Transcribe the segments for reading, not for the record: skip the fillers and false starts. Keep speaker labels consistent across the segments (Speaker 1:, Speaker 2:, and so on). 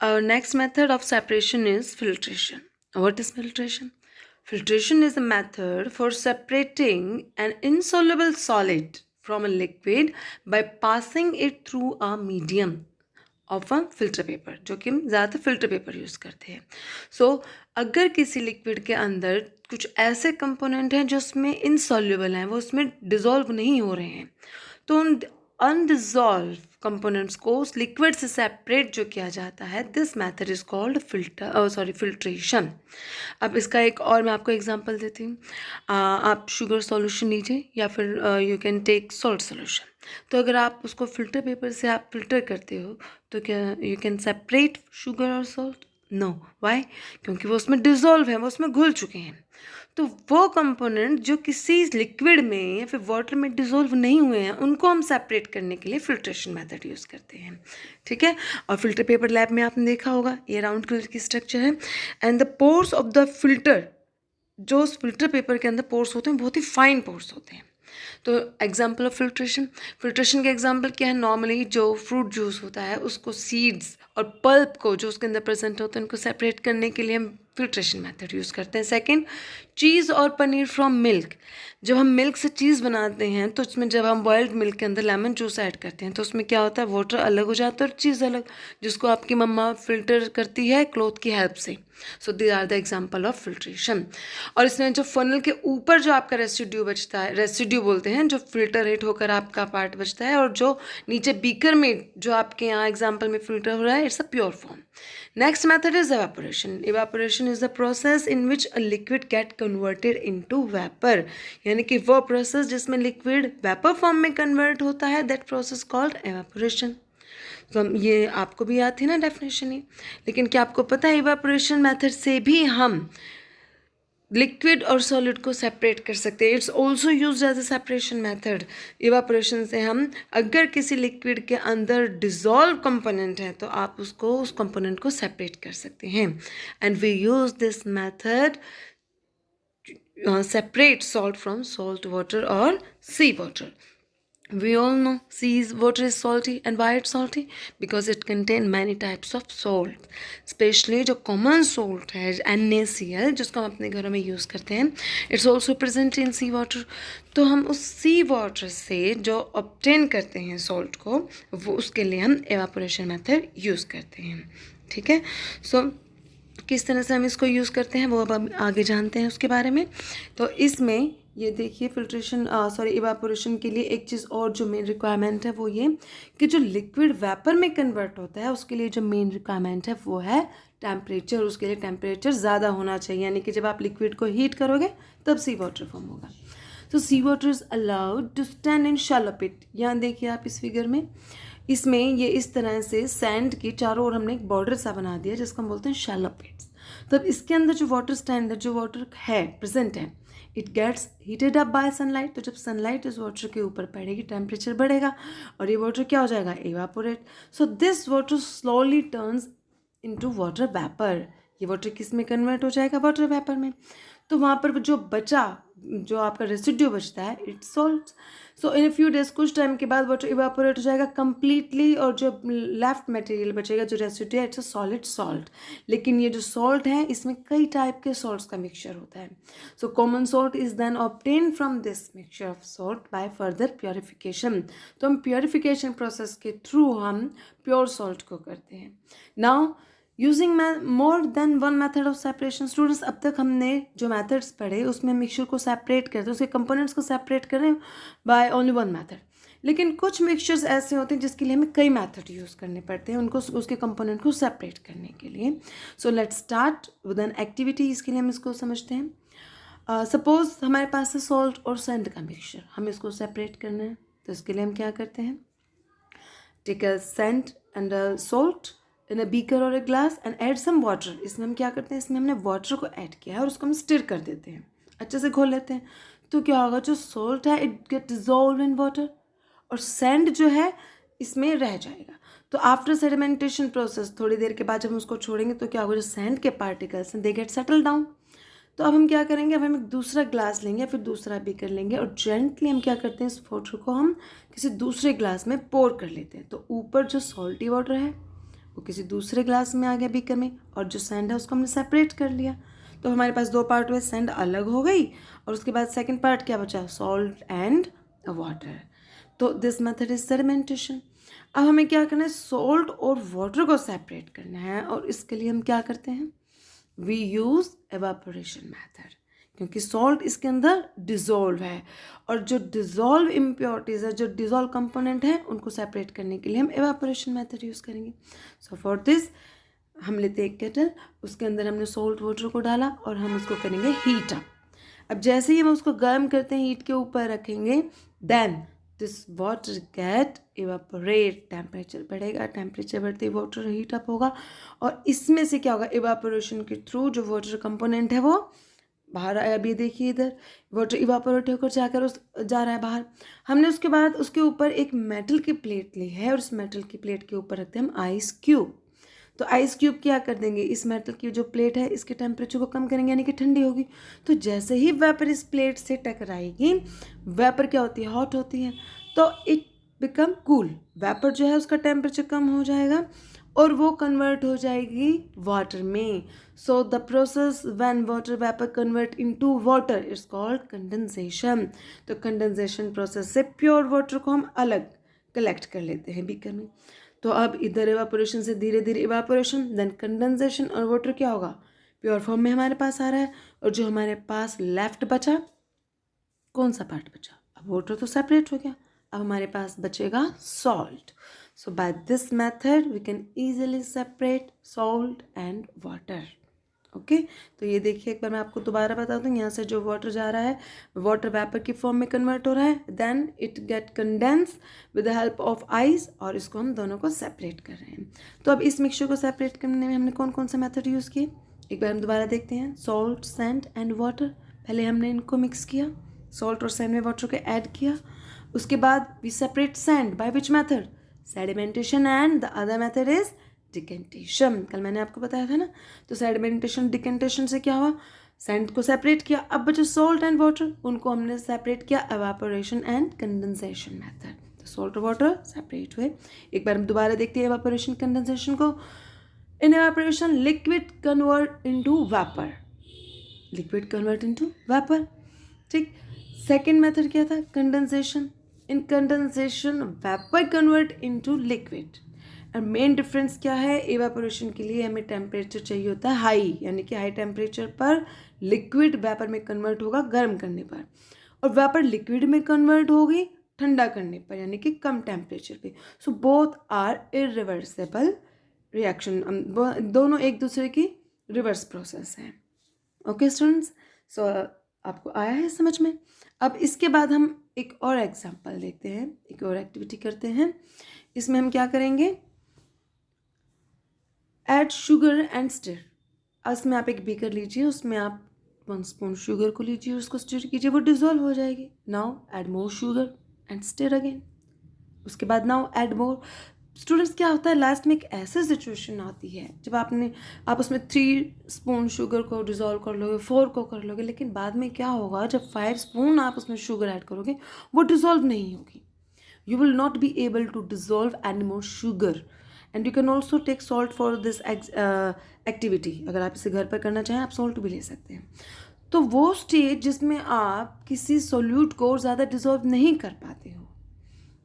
Speaker 1: Our next method of separation is filtration. What is filtration? Filtration is a method for separating an insoluble solid from a liquid by passing it through a medium of a filter paper, जो कि हम ज़्यादातर filter paper use करते हैं. सो अगर किसी liquid के अंदर कुछ ऐसे कंपोनेंट हैं जो उसमें इनसॉल्युबल हैं, वो उसमें डिज़ोल्व नहीं हो रहे हैं, तो उन अनडिजॉल्व कंपोनेंट्स को उस लिक्विड से सेपरेट जो किया जाता है, this method is called filtration. अब इसका एक और मैं आपको एग्जांपल देती हूँ. आप शुगर सॉल्यूशन लीजिए या फिर you can take salt solution. तो अगर आप उसको फिल्टर पेपर से आप फिल्टर करते हो तो क्या यू कैन सेपरेट शुगर और सॉल्ट? नो. वाई? क्योंकि वो उसमें डिज़ोल्व है, वो उसमें घुल चुके हैं. तो वो कंपोनेंट जो किसी लिक्विड में या फिर वाटर में डिज़ोल्व नहीं हुए हैं, उनको हम सेपरेट करने के लिए फिल्ट्रेशन मेथड यूज़ करते हैं. ठीक है. और फिल्टर पेपर लैब में आपने देखा होगा, ये राउंड कलर की स्ट्रक्चर है and the pores of the filter, जो उस फिल्टर पेपर के अंदर पोर्स होते हैं, बहुत ही फाइन पोर्स होते हैं. तो एग्जाम्पल ऑफ फिल्ट्रेशन के एग्जाम्पल क्या है? नॉर्मली जो फ्रूट जूस होता है उसको सीड्स और पल्प को जो उसके अंदर प्रेजेंट होते हैं उनको सेपरेट करने के लिए हम फिल्ट्रेशन मेथड यूज़ करते हैं. सेकंड, चीज़ और पनीर फ्रॉम मिल्क. जब हम मिल्क से चीज़ बनाते हैं तो उसमें जब हम बॉइल्ड मिल्क के अंदर लेमन जूस ऐड करते हैं तो उसमें क्या होता है, वाटर अलग हो जाता है और चीज़ अलग, जिसको आपकी मम्मा फिल्टर करती है क्लॉथ की हेल्प से. So these are the example of filtration. और इसमें जो फनल के ऊपर जो आपका रेसिड्यू बचता है, रेसिड्यू बोलते हैं, जो फिल्टर हिट होकर आपका पार्ट बचता है, और जो नीचे बीकर में जो आपके यहाँ एग्जाम्पल में फिल्टर हो रहा है, it's a pure form. Next method is evaporation. Evaporation is the process in which a liquid get converted into vapor. यानी कि वो प्रोसेस जिसमें लिक्विड वेपर फॉर्म में कन्वर्ट होता है, दैट प्रोसेस कॉल्ड evaporation. तो हम ये आपको भी याद थी ना डेफिनेशन ही. लेकिन क्या आपको पता है इवापोरेशन मेथड से भी हम लिक्विड और सॉलिड को सेपरेट कर सकते हैं. It's also use as a separation method. Evaporation से हम अगर किसी लिक्विड के अंदर डिजॉल्व कंपोनेंट है तो आप उसको उस कंपोनेंट को सेपरेट कर सकते हैं. And we use this method separate salt from salt water or sea water. We all know sea water is salty. And why it's salty? Because it contains many types of salt. Especially जो common salt है NaCl, जिसको हम अपने घरों में use करते हैं, it's also present in sea water. तो हम उस sea water से जो obtain करते हैं salt को, वो उसके लिए हम evaporation method यूज़ करते हैं. ठीक है. सो किस तरह से हम इसको यूज़ करते हैं वो अब हम आगे जानते हैं उसके बारे में. तो इसमें ये देखिए इवापोरेशन के लिए एक चीज़ और जो मेन रिक्वायरमेंट है वो ये कि जो लिक्विड वेपर में कन्वर्ट होता है उसके लिए जो मेन रिक्वायरमेंट है वो है टेम्परेचर. उसके लिए टेम्परेचर ज़्यादा होना चाहिए, यानी कि जब आप लिक्विड को हीट करोगे तब सी वाटर फॉर्म होगा. तो sea water is allowed to stand in shallow pit. यहाँ देखिए आप इस फिगर में, इसमें ये इस तरह से सैंड की चारों ओर हमने एक बॉर्डर सा बना दिया जिसको हम बोलते हैं शैलो पिट्स. तब इसके अंदर जो वाटर स्टैंडर्ड जो वाटर है प्रेजेंट है, it gets heated up by sunlight. तो जब सनलाइट इस वाटर के ऊपर पड़ेगी टेम्परेचर बढ़ेगा और ये वाटर क्या हो जाएगा, evaporate. So this water slowly turns into water vapour. ये वाटर किस में कन्वर्ट हो जाएगा, वाटर वेपर में. तो वहाँ पर जो बचा, जो आपका रेसिड्यू बचता है, it's salt. So in few days, कुछ टाइम के बाद वाटर इवापोरेट हो जाएगा कम्प्लीटली और जो लेफ्ट मटेरियल बचेगा, जो रेसिड्यू है, इट्स अ सॉलिड सॉल्ट. लेकिन ये जो सॉल्ट है इसमें कई टाइप के सॉल्ट्स का मिक्सचर होता है. So common salt is then obtain from this mixture of salt by further purification. तो हम प्योरिफिकेशन प्रोसेस के थ्रू हम प्योर सॉल्ट को करते हैं. Now using more than one method of separation. Students, अब तक हमने जो मेथड्स पढ़े उसमें मिक्सचर को सेपरेट करते हैं, उसके कंपोनेंट्स को सेपरेट करें बाय ओनली वन मेथड. लेकिन कुछ मिक्सचर्स ऐसे होते हैं जिसके लिए हमें कई मेथड यूज़ करने पड़ते हैं उनको उसके कंपोनेंट को सेपरेट करने के लिए. So let's start with an activity. इसके लिए हम इसको समझते हैं. सपोज हमारे पास है सॉल्ट और सैंड का मिक्सचर, हमें इसको सेपरेट करना है. तो इसके लिए हम क्या करते हैं, take a sand and a salt in a beaker और a glass and add some water. इसमें हम क्या करते हैं, इसमें हमने वाटर को ऐड किया है और उसको हम स्टिर कर देते हैं, अच्छे से घोल लेते हैं. तो क्या होगा, जो सॉल्ट है it get dissolve in water और सैंड जो है इसमें रह जाएगा. तो आफ्टर सेडिमेंटेशन प्रोसेस, थोड़ी देर के बाद जब हम उसको छोड़ेंगे तो क्या होगा, जो सैंड के पार्टिकल्स हैं दे गेट सेटल डाउन. तो अब हम क्या करेंगे, अब हम एक दूसरा ग्लास लेंगे या फिर दूसरा बीकर लेंगे और जेंटली हम क्या करते हैं, इस वाटर को हम किसी दूसरे ग्लास में पोर कर लेते हैं. तो ऊपर जो सॉल्टी वाटर है वो किसी दूसरे ग्लास में आ गया बीकर में, और जो सैंड है उसको हमने सेपरेट कर लिया। तो हमारे पास दो पार्ट हुए, सैंड अलग हो गई और उसके बाद सेकंड पार्ट क्या बचा, सॉल्ट एंड वाटर। तो दिस मेथड इज सेडिमेंटेशन। अब हमें क्या करना है, सॉल्ट और वाटर को सेपरेट करना है, और इसके लिए हम क्या करते हैं, वी यूज़ एवापोरेशन मेथड, क्योंकि सॉल्ट इसके अंदर डिज़ोल्व है, और जो डिज़ोल्व इम्प्योरिटीज़ है, जो डिज़ोल्व कंपोनेंट है, उनको सेपरेट करने के लिए हम एवापोरेशन मेथड यूज़ करेंगे। सो फॉर दिस हम लेते हैं एक केटल, उसके अंदर हमने सॉल्ट वाटर को डाला और हम उसको करेंगे हीट अप। अब जैसे ही हम उसको गर्म करते हैं, हीट के ऊपर रखेंगे, then this water get evaporate, temperature बढ़ेगा, टेम्परेचर बढ़ते ही वाटर हीट अप होगा, और इसमें से क्या होगा, इवापोरेशन के थ्रू जो वाटर कंपोनेंट है वो बाहर आया। अभी देखिए इधर वाटर इवापोरेट होकर जाकर उस जा रहा है बाहर। हमने उसके बाद उसके ऊपर एक मेटल की प्लेट ली है, और उस मेटल की प्लेट के ऊपर रखते हैं हम आइस क्यूब। तो आइस क्यूब क्या कर देंगे, इस मेटल की जो प्लेट है इसके टेम्परेचर को कम करेंगे, यानी कि ठंडी होगी। तो जैसे ही वेपर इस प्लेट से टकराएगी, वेपर क्या होती है, हॉट होती है, तो इट बिकम कूल। वेपर जो है उसका टेम्परेचर कम हो जाएगा और वो कन्वर्ट हो जाएगी वाटर में। So the process when water vapour convert into water it's called condensation. तो कंडेंसेशन प्रोसेस से प्योर वाटर को हम अलग कलेक्ट कर लेते हैं बीकर में। तो अब इधर इवापोरेशन से धीरे धीरे इवापोरेशन, देन कंडेंसेशन, और वाटर क्या होगा, प्योर फॉर्म में हमारे पास आ रहा है। और जो हमारे पास लेफ्ट बचा, कौन सा पार्ट बचा, अब वाटर तो सेपरेट हो गया, अब हमारे पास बचेगा salt. So by this method we can easily separate salt and water. Okay, तो ये देखिए एक बार मैं आपको दोबारा बता दूँ, यहाँ से जो वाटर जा रहा है वाटर वेपर की फॉर्म में कन्वर्ट हो रहा है, then it get condense with the help of ice, और इसको हम दोनों को सेपरेट कर रहे हैं। तो अब इस मिक्सचर को सेपरेट करने में हमने कौन कौन से मेथड यूज़ किए, एक बार हम दोबारा देखते हैं। सॉल्ट, सैंड एंड वाटर, पहले हमने इनको मिक्स किया, सॉल्ट और सैंड में वाटर को ऐड किया। उसके बाद we separate sand by which method, sedimentation, and the other method is decantation. कल मैंने आपको बताया था ना। तो सेडिमेंटेशन डिकेंटेशन से क्या हुआ, सैंड को सेपरेट किया, अब बचे सॉल्ट एंड वाटर, उनको हमने सेपरेट किया एवापोरेशन एंड कंडेंसेशन मेथड। तो सॉल्ट और वाटर सेपरेट हुए। एक बार हम दोबारा देखते हैं एवापोरेशन कंडेंसेशन को। In evaporation liquid convert into vapour, liquid convert into vapour, ठीक। सेकेंड मेथड क्या था, condensation. In condensation vapour convert into liquid. और मेन डिफरेंस क्या है, एवापोरेशन के लिए हमें टेम्परेचर चाहिए होता है हाई, यानी कि हाई टेम्परेचर पर लिक्विड वेपर में कन्वर्ट होगा गर्म करने पर, और वेपर लिक्विड में कन्वर्ट होगी ठंडा करने पर, यानी कि कम टेम्परेचर पे। So both are irreversible reaction, दोनों एक दूसरे की रिवर्स प्रोसेस है। ओके स्टूडेंट्स, सो आपको आया है समझ में। अब इसके बाद हम एक और एग्जांपल देखते हैं, एक और एक्टिविटी करते हैं। इसमें हम क्या करेंगे, ऐड शुगर एंड स्टिर। इसमें आप एक बीकर लीजिए, उसमें आप 1 स्पून शुगर को लीजिए, उसको स्टिर कीजिए, वो डिजोल्व हो जाएगी। Now add more sugar and stir again. उसके बाद नाउ ऐड मोर। स्टूडेंट्स क्या होता है, लास्ट में एक ऐसी सिचुएशन आती है जब आप उसमें 3 स्पून शुगर को डिज़ोल्व कर लोगे, 4 को कर लोगे, लेकिन बाद में क्या होगा, जब 5 स्पून आप उसमें शुगर ऐड करोगे वो डिज़ोल्व नहीं होगी। You will not be able to dissolve any more sugar, and you can also take salt for this activity। अगर आप इसे घर पर करना चाहें आप सॉल्ट भी ले सकते हैं। तो वो स्टेज जिसमें आप किसी सोल्यूट को ज़्यादा डिज़ोल्व नहीं कर पाते हो,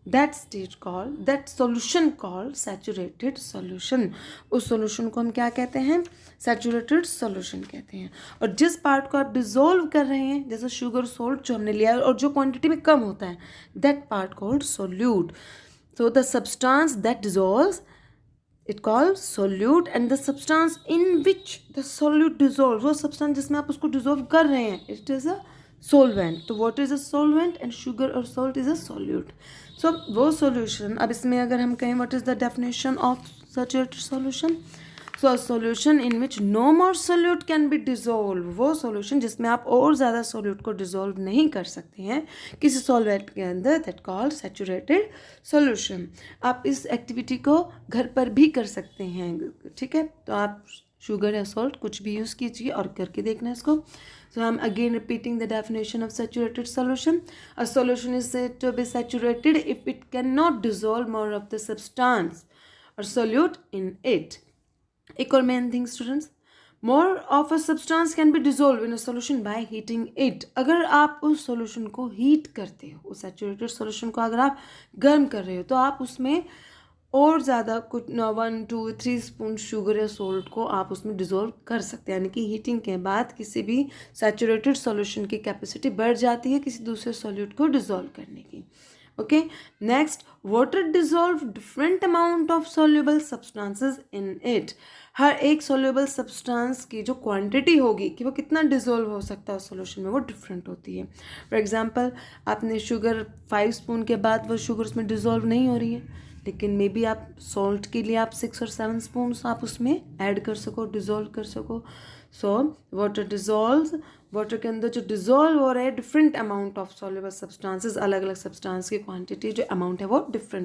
Speaker 1: that solution called saturated solution। उस solution को हम क्या कहते हैं, saturated solution कहते हैं। और जिस पार्ट को आप डिजोल्व कर रहे हैं, जैसे शुगर सोल्ट जो हमने लिया है और जो क्वांटिटी में कम होता है, that part called solute। so the substance that dissolves it called solute, and the substance in which the solute dissolves, वो substance जिसमें आप उसको dissolve कर रहे हैं, it is a solvent। तो water is a solvent and sugar or salt is a solute। so वो solution, अब इसमें अगर हम कहें what is the definition of saturated solution, so a solution in which no more solute can be dissolved, वो solution जिसमें आप और ज़्यादा solute को dissolve नहीं कर सकते हैं किसी solvent के अंदर, that called saturated solution। आप इस activity को घर पर भी कर सकते हैं, ठीक है। तो आप शुगर या सॉल्ट कुछ भी यूज़ कीजिए और करके देखना इसको। So I'm again repeating the definition of saturated solution। A solution is said to be saturated if it cannot dissolve more of the substance, or solute in it. एक और main thing students, more of a substance can be dissolve in a solution by heating it. अगर आप उस solution को heat करते हो, उस saturated solution को अगर आप गर्म कर रहे हो, तो आप उसमें और ज़्यादा कुछ 1, 2, 3 स्पून शुगर या सोल्ट को आप उसमें डिज़ोल्व कर सकते हैं. यानी कि हीटिंग के बाद किसी भी सैचुरेटेड सॉल्यूशन की कैपेसिटी बढ़ जाती है किसी दूसरे सॉल्यूट को डिज़ोल्व करने की. Okay, next, water dissolve different amount of soluble substances in it. हर एक सोल्यूबल सब्सटेंस की जो क्वांटिटी होगी कि वो कितना डिज़ोल्व हो सकता है उस सोल्यूशन में, वो डिफरेंट होती है. फॉर एग्जांपल, आपने शुगर 5 स्पून के बाद वो शुगर उसमें डिज़ोल्व नहीं हो रही है, लेकिन मे बी आप सॉल्ट के लिए आप 6 और 7 स्पून आप उसमें ऐड कर सको, डिज़ोल्व कर सको. सो वाटर के अंदर जो डिज़ोल्व हो रहा है different amount of soluble substances, अलग अलग सब्सटेंस की क्वांटिटी जो अमाउंट है वो डिफरेंट